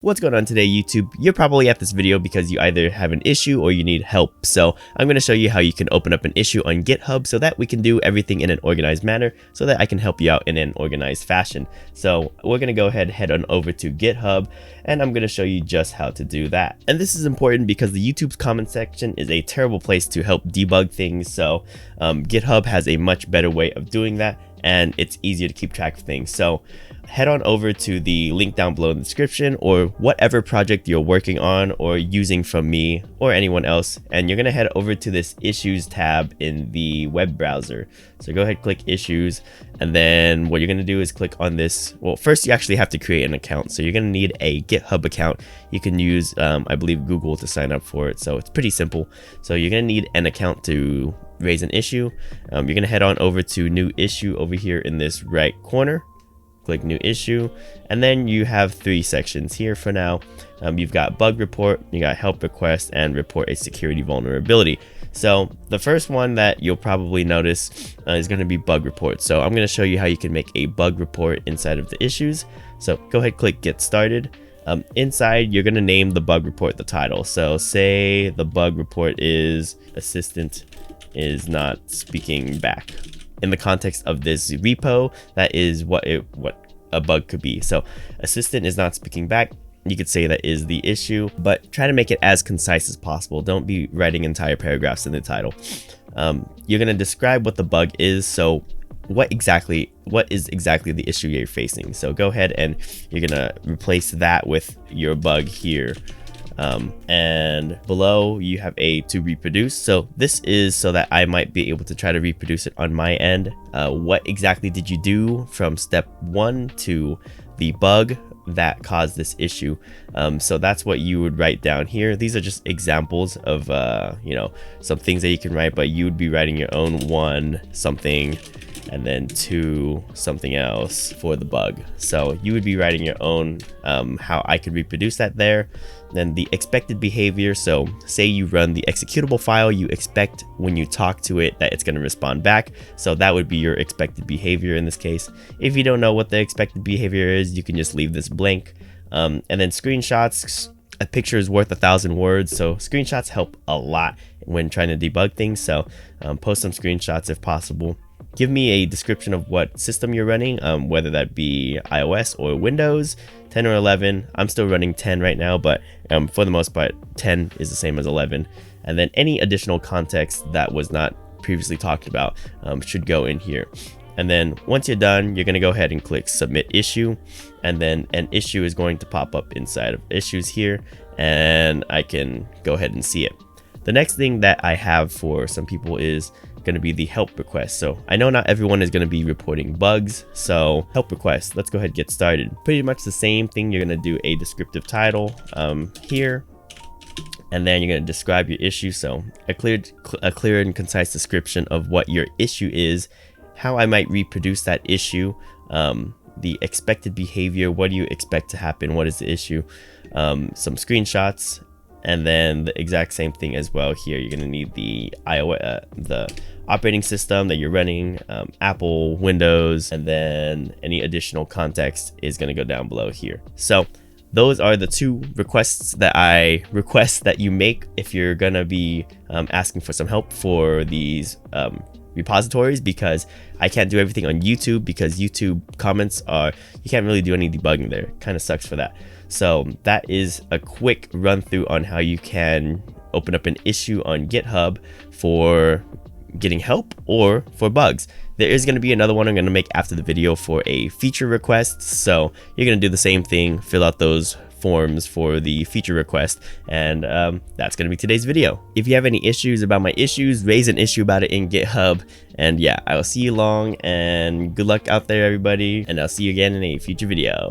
What's going on today, YouTube? You're probably at this video because you either have an issue or you need help. So I'm going to show you how you can open up an issue on GitHub so that we can do everything in an organized manner so that I can help you out in an organized fashion. So we're going to go ahead, head on over to GitHub, and I'm going to show you just how to do that. And this is important because the YouTube's comment section is a terrible place to help debug things. So GitHub has a much better way of doing that, and it's easier to keep track of things. So head on over to the link down below in the description, or whatever project you're working on or using from me or anyone else, and you're going to head over to this issues tab in the web browser. So go ahead, click issues, and then what you're going to do is click on this. Well, first you actually have to create an account, so you're going to need a GitHub account. You can use I believe Google to sign up for it, so it's pretty simple. So you're going to need an account to raise an issue. You're going to head on over to new issue over here in this right corner. Click new issue, and then you have three sections here for now. You've got bug report, you got help request, and report a security vulnerability. So the first one that you'll probably notice is going to be bug report. So I'm going to show you how you can make a bug report inside of the issues. So go ahead, click get started. Inside, you're going to name the bug report the title. So say the bug report is assistant is not speaking back. In the context of this repo, that is what a bug could be. So assistant is not speaking back, you could say that is the issue, but try to make it as concise as possible. Don't be writing entire paragraphs in the title. You're going to describe what the bug is. So what is exactly the issue you're facing. So go ahead and you're going to replace that with your bug here. And below you have a to reproduce. So this is so that I might be able to try to reproduce it on my end. What exactly did you do from step 1 to the bug that caused this issue? So that's what you would write down here. These are just examples of some things that you can write, but you would be writing your own 1 something and then 2 something else for the bug. So you would be writing your own how I could reproduce that there. Then the expected behavior. So say you run the executable file, you expect when you talk to it that it's going to respond back. So that would be your expected behavior in this case. If you don't know what the expected behavior is, you can just leave this blank. And then screenshots. A picture is worth 1,000 words. So screenshots help a lot when trying to debug things. So post some screenshots if possible. Give me a description of what system you're running, whether that be iOS or Windows, 10 or 11. I'm still running 10 right now, but for the most part, 10 is the same as 11. And then any additional context that was not previously talked about should go in here. And then once you're done, you're going to go ahead and click submit issue, and then an issue is going to pop up inside of issues here, and I can go ahead and see it. The next thing that I have for some people is going to be the help request. So I know not everyone is going to be reporting bugs, so help request, let's go ahead and get started. Pretty much the same thing. You're going to do a descriptive title here, and then you're going to describe your issue. So a clear and concise description of what your issue is, how I might reproduce that issue, the expected behavior, what do you expect to happen, what is the issue, some screenshots, and then the exact same thing as well here. You're going to need the iOS, the operating system that you're running, Apple, Windows, and then any additional context is going to go down below here. So those are the 2 requests that I request that you make if you're going to be asking for some help for these repositories, because I can't do everything on YouTube because YouTube comments you can't really do any debugging there. Kind of sucks for that. So that is a quick run through on how you can open up an issue on GitHub for getting help or for bugs. There is going to be another one I'm going to make after the video for a feature request. So you're going to do the same thing, fill out those forms for the feature request, and that's going to be today's video. If you have any issues about my issues, raise an issue about it in GitHub. And yeah, I will see you long, and good luck out there, everybody, and I'll see you again in a future video.